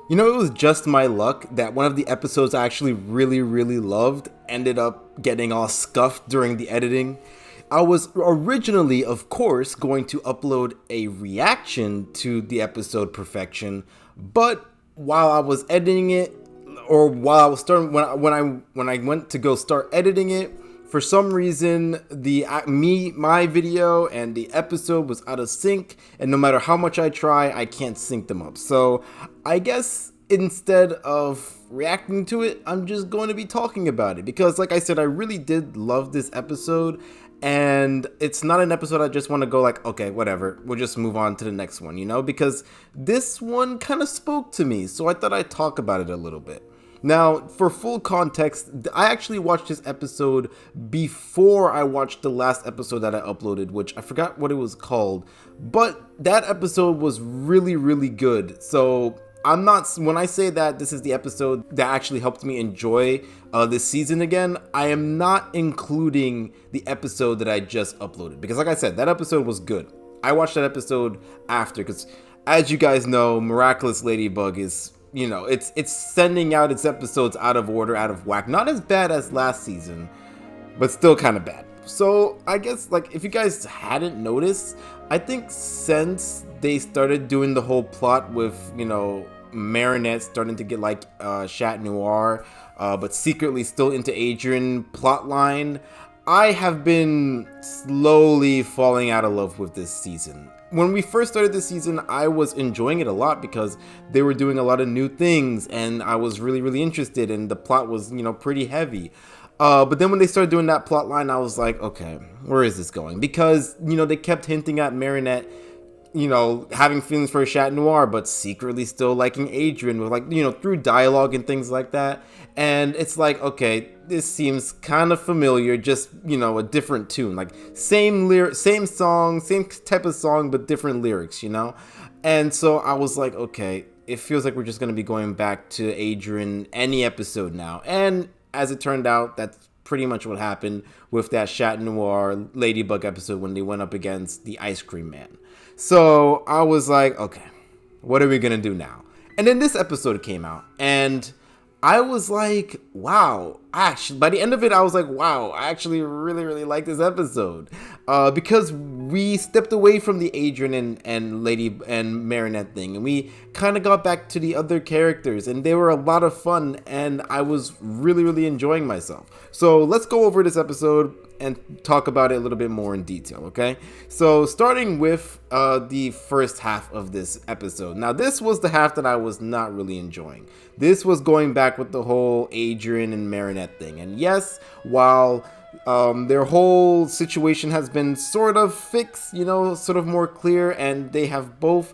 You know, it was just my luck that one of the episodes I actually really loved ended up getting all scuffed during the editing. I was originally, of course, going to upload a reaction to the episode Perfection, but while I was editing it, or while I was starting, when I went to go start editing it, for some reason my video and the episode was out of sync, and no matter how much I try, I can't sync them up. So I guess instead of reacting to it, I'm just going to be talking about it because, like I said, I really did love this episode. And it's not an episode I just want to go like, okay, whatever, we'll just move on to the next one, you know, because this one kind of spoke to me, so I thought I'd talk about it a little bit. Now, for full context, I actually watched this episode before I watched the last episode that I uploaded, which I forgot what it was called, but that episode was really good. So I'm not, when I say that this is the episode that actually helped me enjoy this season again, I am not including the episode that I just uploaded, because like I said, that episode was good. I watched that episode after, because as you guys know, Miraculous Ladybug is, you know, it's sending out its episodes out of order, out of whack. Not as bad as last season, but still kind of bad. So I guess, like, if you guys hadn't noticed, I think since they started doing the whole plot with, you know, Marinette starting to get like Chat Noir, but secretly still into Adrian plotline, I have been slowly falling out of love with this season. When we first started this season, I was enjoying it a lot because they were doing a lot of new things and I was really interested, and the plot was, you know, pretty heavy. But then when they started doing that plot line, I was like, okay, where is this going? Because, you know, they kept hinting at Marinette, you know, having feelings for Chat Noir, but secretly still liking Adrian, with, like, you know, through dialogue and things like that. And it's like, okay, this seems kind of familiar, just, you know, a different tune, like same song, same type of song, but different lyrics, you know? And so I was like, okay, it feels like we're just going to be going back to Adrian any episode now. And as it turned out, that's pretty much what happened with that Chat Noir Ladybug episode when they went up against the Ice Cream Man. So I was like, okay, what are we gonna do now? And then this episode came out, and I was like, wow. Actually, by the end of it, I was like, wow, I actually really like this episode. Because we stepped away from the Adrian and Lady and Marinette thing, and we kind of got back to the other characters, and they were a lot of fun, and I was really enjoying myself. So let's go over this episode and talk about it a little bit more in detail, okay? So starting with the first half of this episode. Now, this was the half that I was not really enjoying. This was going back with the whole Adrian and Marinette thing. And yes, while their whole situation has been sort of fixed, you know, sort of more clear, and they have both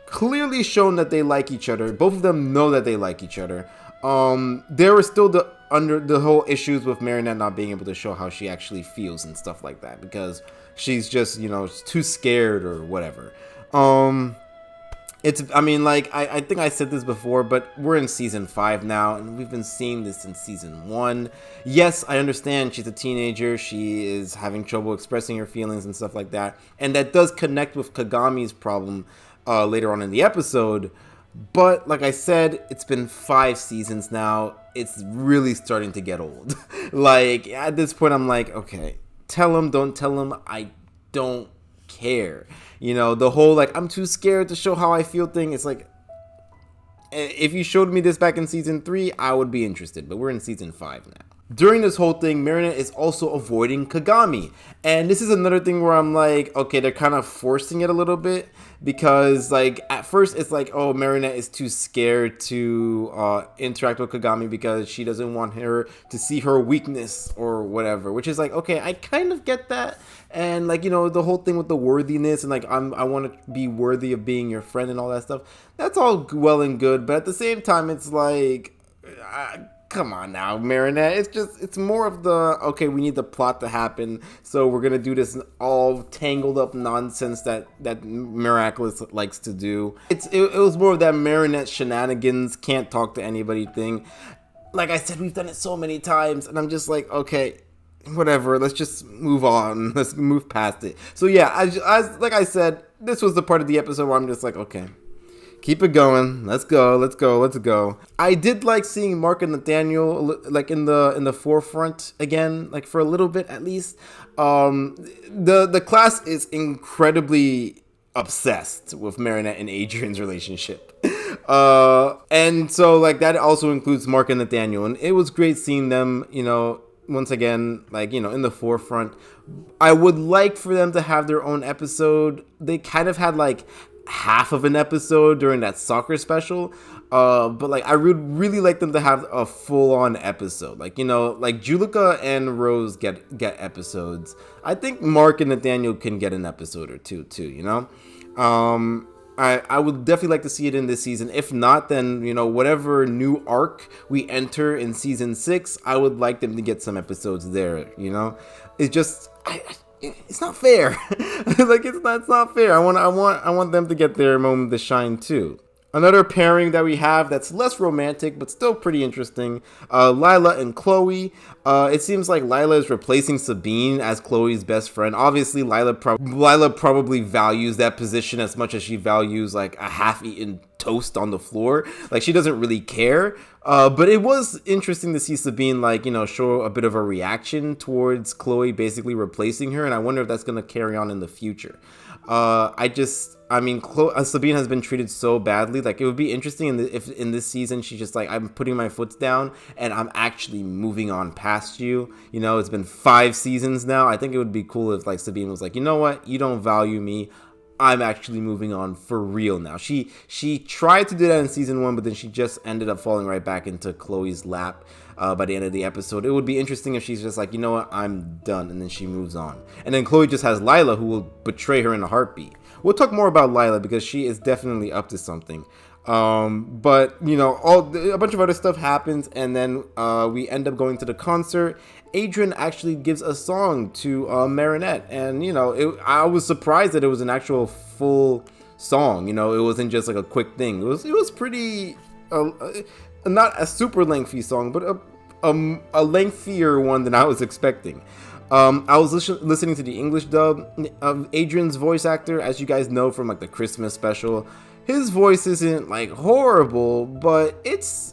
clearly shown that they like each other. Both of them know that they like each other. There were still under the whole issues with Marinette not being able to show how she actually feels and stuff like that, because she's just, you know, too scared or whatever. I mean, like, I think I said this before, but we're in season 5 now, and we've been seeing this in season 1. Yes, I understand she's a teenager, she is having trouble expressing her feelings and stuff like that, and that does connect with Kagami's problem later on in the episode. But like I said, it's been 5 seasons now. It's really starting to get old. Like, at this point, I'm like, okay, tell him, don't tell him, I don't care. You know, the whole, like, I'm too scared to show how I feel thing. It's like, if you showed me this back in season 3, I would be interested. But we're in season 5 now. During this whole thing, Marinette is also avoiding Kagami. And this is another thing where I'm like, okay, they're kind of forcing it a little bit. Because, like, at first it's like, oh, Marinette is too scared to interact with Kagami because she doesn't want her to see her weakness or whatever. Which is like, okay, I kind of get that. And, like, you know, the whole thing with the worthiness and, like, I want to be worthy of being your friend and all that stuff. That's all well and good. But at the same time, it's like, come on now, Marinette. It's more of the, okay, we need the plot to happen, so we're gonna do this all tangled up nonsense that Miraculous likes to do. It was more of that Marinette shenanigans, can't talk to anybody thing. Like I said, we've done it so many times, and I'm just like, okay, whatever, let's just move on. Let's move past it. So yeah, like I said, this was the part of the episode where I'm just like, okay, Keep it going. Let's go. Let's go. Let's go. I did like seeing Mark and Nathaniel like in the forefront again, like for a little bit at least. The class is incredibly obsessed with Marinette and Adrian's relationship. And so like that also includes Mark and Nathaniel, and it was great seeing them, once again, like, in the forefront. I would like for them to have their own episode. They kind of had like half of an episode during that soccer special, but like I would really like them to have a full-on episode, like like Julika and Rose get episodes. I think Mark and Nathaniel can get an episode or two too. I would definitely like to see it in this season. If not, then whatever new arc we enter in season 6, I would like them to get some episodes there. It's just it's not fair. Like it's not fair. I want them to get their moment to shine too. Another pairing that we have that's less romantic but still pretty interesting, Lila and Chloe. It seems like Lila is replacing Sabine as Chloe's best friend. Obviously, Lila probably values that position as much as she values like a half-eaten toast on the floor. Like she doesn't really care. But it was interesting to see Sabine show a bit of a reaction towards Chloe basically replacing her, and I wonder if that's going to carry on in the future. Sabine has been treated so badly. Like it would be interesting if in this season she's just like, I'm putting my foot down and I'm actually moving on past you. It's been 5 seasons now. I think it would be cool if like Sabine was like, you know what, you don't value me. I'm actually moving on for real now. She tried to do that in season 1, but then she just ended up falling right back into Chloe's lap by the end of the episode. It would be interesting if she's just like, you know what, I'm done, and then she moves on. And then Chloe just has Lila, who will betray her in a heartbeat. We'll talk more about Lila because she is definitely up to something. But a bunch of other stuff happens, and then we end up going to the concert. Adrian actually gives a song to Marinette, and I was surprised that it was an actual full song. It wasn't just like a quick thing. It was pretty not a super lengthy song, but a lengthier one than I was expecting. I was listening to the English dub of Adrian's voice actor, as you guys know from like the Christmas special. His voice isn't like horrible, but it's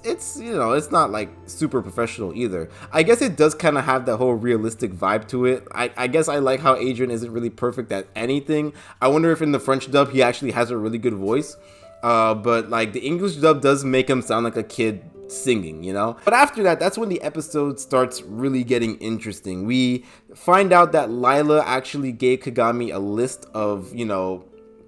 not like super professional either. I guess it does kind of have that whole realistic vibe to it. I guess I like how Adrian isn't really perfect at anything. I wonder if in the French dub he actually has a really good voice. But like the English dub does make him sound like a kid singing, But after that, that's when the episode starts really getting interesting. We find out that Lila actually gave Kagami a list of,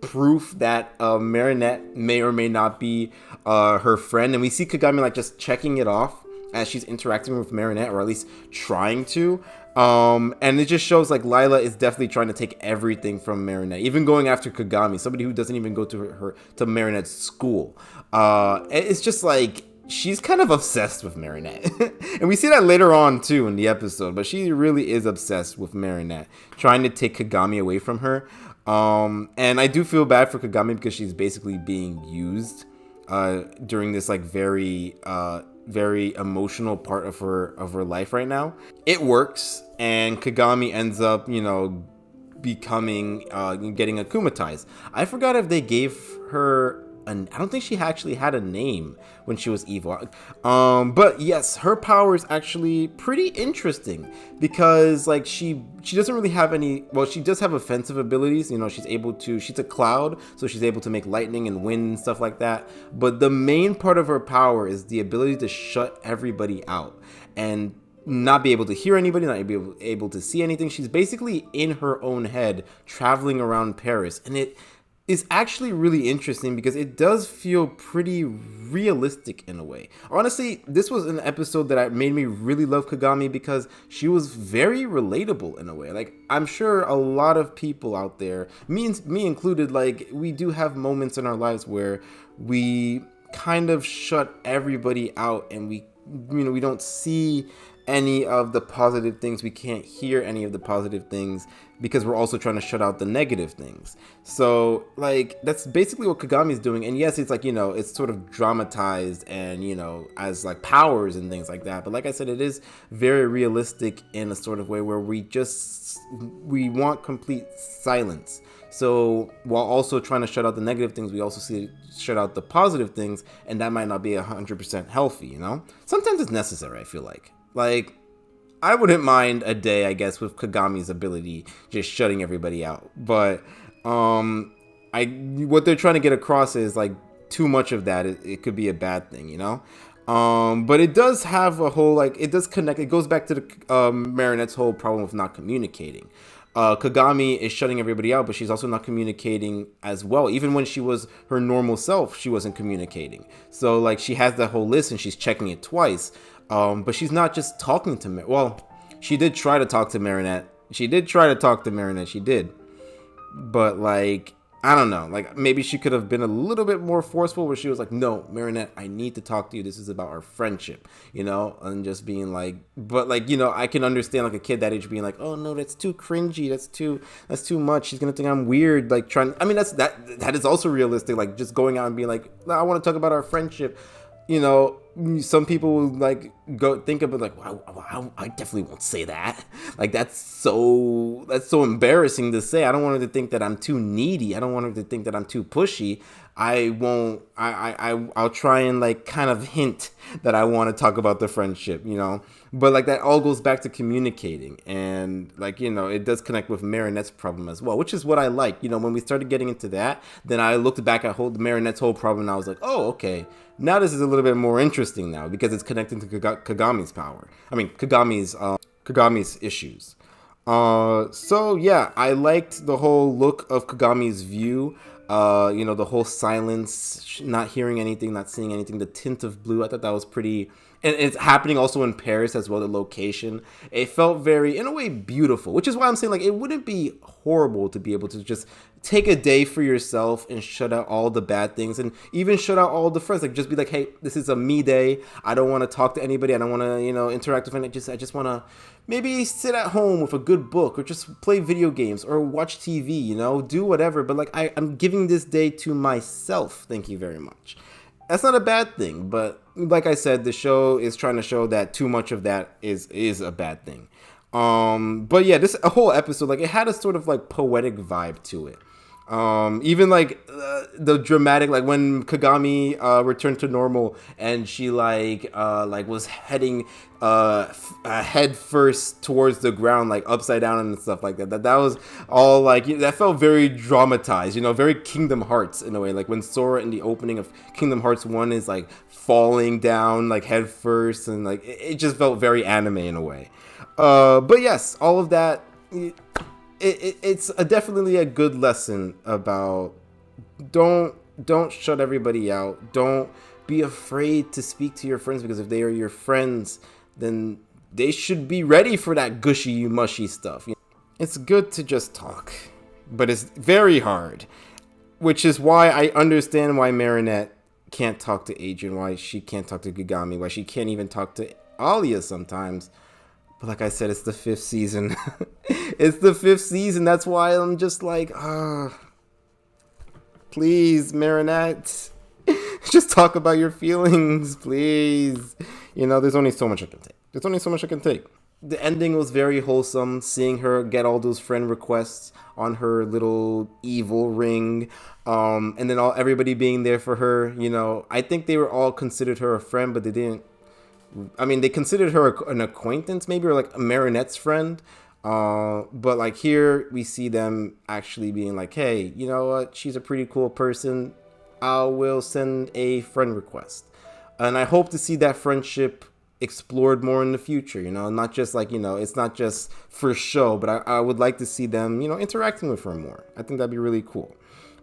proof that Marinette may or may not be her friend, and we see Kagami like just checking it off as she's interacting with Marinette, or at least trying to. And it just shows like Lila is definitely trying to take everything from Marinette, even going after Kagami, somebody who doesn't even go to Marinette's school. It's just like she's kind of obsessed with Marinette. And we see that later on too in the episode, but she really is obsessed with Marinette, trying to take Kagami away from her. And I do feel bad for Kagami because she's basically being used during this like very emotional part of her life right now. It works, and Kagami ends up becoming getting akumatized. I forgot if they gave her I don't think she actually had a name when she was evil. But yes, her power is actually pretty interesting because like she doesn't really have any, well, she does have offensive abilities. She's a cloud, so she's able to make lightning and wind and stuff like that. But the main part of her power is the ability to shut everybody out and not be able to hear anybody, not be able to see anything. She's basically in her own head, traveling around Paris, and it is actually really interesting because it does feel pretty realistic in a way. Honestly, this was an episode that made me really love Kagami because she was very relatable in a way. Like, I'm sure a lot of people out there, me included, like, we do have moments in our lives where we kind of shut everybody out and we don't see any of the positive things. We can't hear any of the positive things because we're also trying to shut out the negative things. So like that's basically what Kagami is doing. And yes, it's like, it's sort of dramatized and, as like powers and things like that. But like I said, it is very realistic in a sort of way where we want complete silence So while also trying to shut out the negative things, we also see shut out the positive things, and that might not be 100% healthy, you know? Sometimes it's necessary, I feel like. Like, I wouldn't mind a day, I guess, with Kagami's ability just shutting everybody out. But what they're trying to get across is like too much of that. It could be a bad thing, you know. But it does have a whole like it does connect. It goes back to the Marinette's whole problem with not communicating. Kagami is shutting everybody out, but she's also not communicating as well. Even when she was her normal self, she wasn't communicating. So like she has that whole list and she's checking it twice. But she's not just talking to Well, she did try to talk to Marinette. She did. But like, I don't know. Like maybe she could have been a little bit more forceful where she was like, no, Marinette, I need to talk to you. This is about our friendship, you know? And just being like, but like, you know, I can understand like a kid that age being like, oh no, that's too cringy. That's too much. She's going to think I'm weird. Like I mean, that is also realistic. Like just going out and being like, I want to talk about our friendship. You know, some people will like go think of it like, wow, I definitely won't say that. Like that's so embarrassing to say. I don't want her to think that I'm too needy. I don't want her to think that I'm too pushy. I'll try and like kind of hint that I want to talk about the friendship, you know. But like that all goes back to communicating, and like, you know, it does connect with Marinette's problem as well, which is what I like. You know, when we started getting into that, then I looked back at Marinette's whole problem, and I was like, oh, okay, now this is a little bit more interesting now because it's connecting to Kagami's power. I mean, Kagami's issues. So yeah, I liked the whole look of Kagami's view. You know, the whole silence, not hearing anything, not seeing anything, the tint of blue. I thought that was pretty, and it's happening also in Paris as well, the location. It felt very, in a way, beautiful, which is why I'm saying, like, it wouldn't be horrible to be able to just take a day for yourself and shut out all the bad things and even shut out all the friends. Like, just be like, hey, this is a me day. I don't want to talk to anybody. I don't want to, you know, interact with anyone. I just want to maybe sit at home with a good book or just play video games or watch TV, you know, do whatever. But like, I'm giving this day to myself. Thank you very much. That's not a bad thing, but like I said, the show is trying to show that too much of that is a bad thing. But yeah, a whole episode, like, it had a sort of like poetic vibe to it. Even like the dramatic, like when Kagami returned to normal and she like was heading head first towards the ground, like upside down and stuff like that. That was all like, that felt very dramatized, you know, very Kingdom Hearts in a way. Like when Sora in the opening of Kingdom Hearts 1 is like falling down like head first, and like it just felt very anime in a way. But yes, all of that. It's definitely a good lesson about don't shut everybody out. Don't be afraid to speak to your friends, because if they are your friends, then they should be ready for that gushy, mushy stuff. It's good to just talk, but it's very hard, which is why I understand why Marinette can't talk to Adrian, why she can't talk to Kagami, why she can't even talk to Alia sometimes. But like I said, it's the 5th season. It's the 5th season. That's why I'm just like, please, Marinette, just talk about your feelings, please. You know, there's only so much I can take. The ending was very wholesome, seeing her get all those friend requests on her little evil ring, and then everybody being there for her. You know, I think they were all considered her a friend, but they didn't. I mean, they considered her an acquaintance, maybe, or like a Marinette's friend. But like here, we see them actually being like, hey, you know what? She's a pretty cool person. I will send a friend request. And I hope to see that friendship explored more in the future, you know, not just like, you know, it's not just for show, but I would like to see them, you know, interacting with her more. I think that'd be really cool.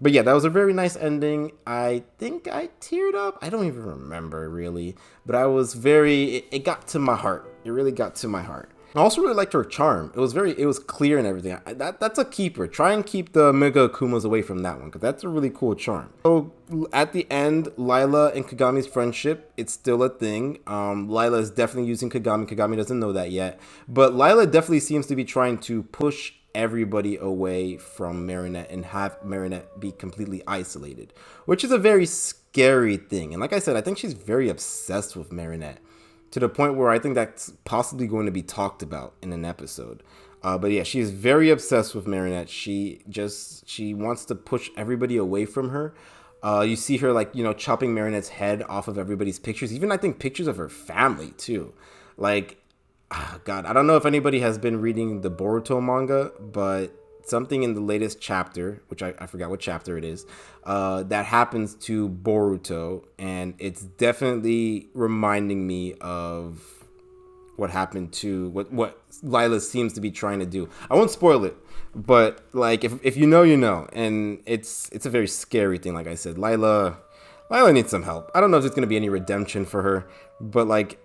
But yeah, that was a very nice ending. I think I teared up. I don't even remember really, but I was it got to my heart. It really got to my heart. I also really liked her charm. It was clear and everything. That's a keeper. Try and keep the Mega Akumas away from that one, because that's a really cool charm. So at the end, Lila and Kagami's friendship, it's still a thing. Lila is definitely using Kagami. Kagami doesn't know that yet. But Lila definitely seems to be trying to push everybody away from Marinette and have Marinette be completely isolated, which is a very scary thing. And like I said, I think she's very obsessed with Marinette, to the point where I think that's possibly going to be talked about in an episode. But yeah, she's very obsessed with Marinette. She wants to push everybody away from her. You see her like, chopping Marinette's head off of everybody's pictures. Even I think pictures of her family too. Like, God, I don't know if anybody has been reading the Boruto manga, but something in the latest chapter, which I forgot what chapter it is, that happens to Boruto, and it's definitely reminding me of what happened to what Lila seems to be trying to do. I won't spoil it, but like if you know, you know, and it's a very scary thing. Like I said, Lila needs some help. I don't know if there's gonna be any redemption for her, but like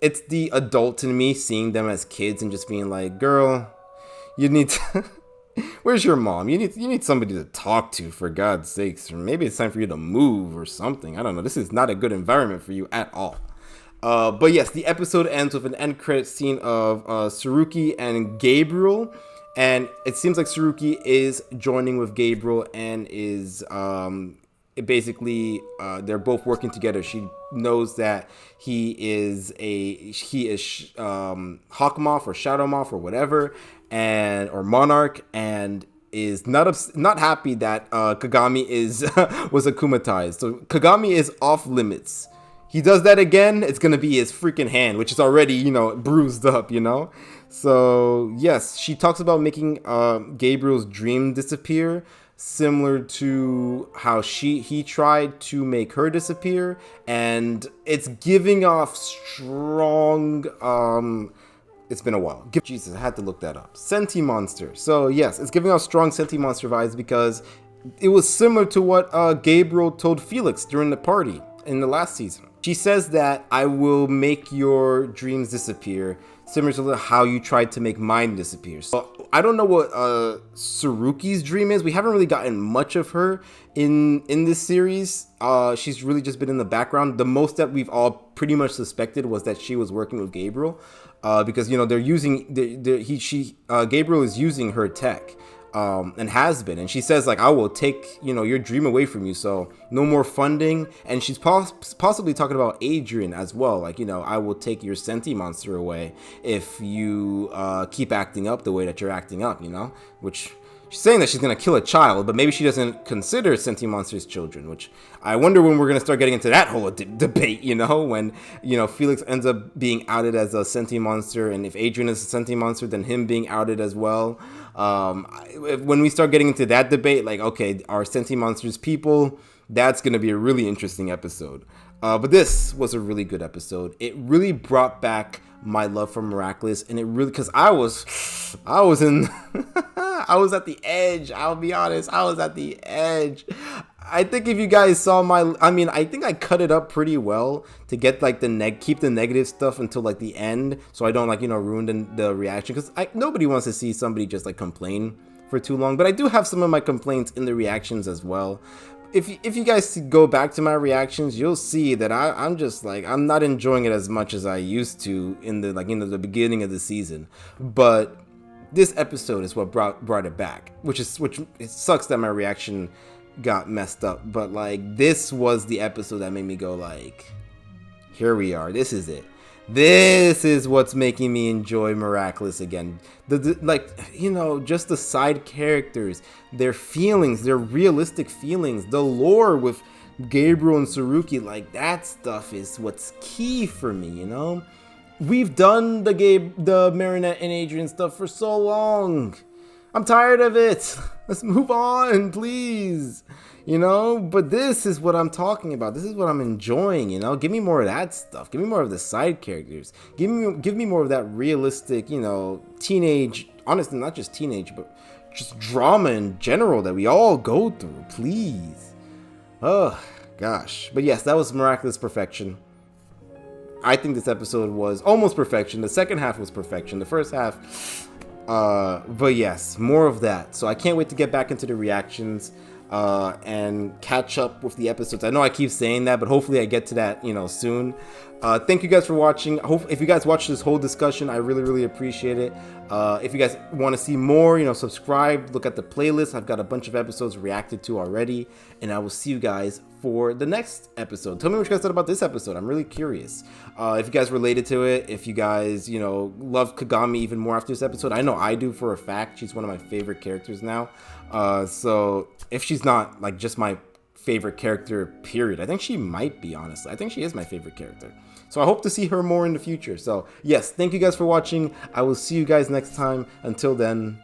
it's the adult in me seeing them as kids and just being like, girl, you need to where's your mom? You need somebody to talk to, for God's sakes. Or maybe it's time for you to move or something. I don't know. This is not a good environment for you at all. But yes, the episode ends with an end credit scene of Saruki and Gabriel. And it seems like Saruki is joining with Gabriel and is basically they're both working together. She knows that he is Hawkmoth or Shadowmoth or whatever, or Monarch, and is not happy that Kagami was akumatized. So Kagami is off limits. He does that again, it's gonna be his freaking hand, which is already, bruised up, So yes, she talks about making Gabriel's dream disappear, similar to how he tried to make her disappear, and it's giving off strong it's been a while. Jesus, I had to look that up. Senti Monster. So yes, it's giving off strong Senti Monster vibes because it was similar to what Gabriel told Felix during the party in the last season. She says that I will make your dreams disappear, similar to how you tried to make mine disappear. So I don't know what Saruki's dream is. We haven't really gotten much of her in this series. She's really just been in the background. The most that we've all pretty much suspected was that she was working with Gabriel, because they're using Gabriel is using her tech. And has been, and she says like, I will take your dream away from you, so no more funding. And she's possibly talking about Adrian as well, like I will take your Senti Monster away if you keep acting up the way that you're acting up, which she's saying that she's gonna kill a child, but maybe she doesn't consider Senti Monsters children, which I wonder when we're gonna start getting into that whole debate, when Felix ends up being outed as a Senti Monster, and if Adrian is a Senti Monster, then him being outed as well. When we start getting into that debate, like, okay, are Senti Monsters people? That's gonna be a really interesting episode. But this was a really good episode. It really brought back my love for Miraculous, and it really, because I was in I was at the edge. I'll be honest, I was at the edge. I think if you guys saw I think I cut it up pretty well to get like keep the negative stuff until like the end, so I don't ruin the reaction, because nobody wants to see somebody just like complain for too long. But I do have some of my complaints in the reactions as well. If you guys go back to my reactions, you'll see that I'm just like, I'm not enjoying it as much as I used to in the the beginning of the season. But this episode is what brought it back, which it sucks that my reaction got messed up. But like, this was the episode that made me go like, here we are, this is it. This is what's making me enjoy Miraculous again. Just the side characters, their feelings, their realistic feelings, the lore with Gabriel and Saruki, like that stuff is what's key for me, We've done the Marinette and Adrian stuff for so long. I'm tired of it. Let's move on, please. But this is what I'm talking about. This is what I'm enjoying, Give me more of that stuff. Give me more of the side characters. Give me more of that realistic, teenage, honestly, not just teenage, but just drama in general that we all go through, please. Oh, gosh. But yes, that was Miraculous Perfection. I think this episode was almost perfection. The second half was perfection. The first half, but yes, more of that. So I can't wait to get back into the reactions and catch up with the episodes. I know I keep saying that, but hopefully I get to that, soon. Thank you guys for watching. If you guys watched this whole discussion, I really, really appreciate it. If you guys want to see more, subscribe, look at the playlist. I've got a bunch of episodes reacted to already, and I will see you guys for the next episode. Tell me what you guys thought about this episode. I'm really curious. If you guys related to it, if you guys, you know, love Kagami even more after this episode. I know I do for a fact. She's one of my favorite characters now. So if she's not like just my favorite character, period, I think she might be, honestly. I think she is my favorite character. So I hope to see her more in the future. So yes, thank you guys for watching. I will see you guys next time. Until then,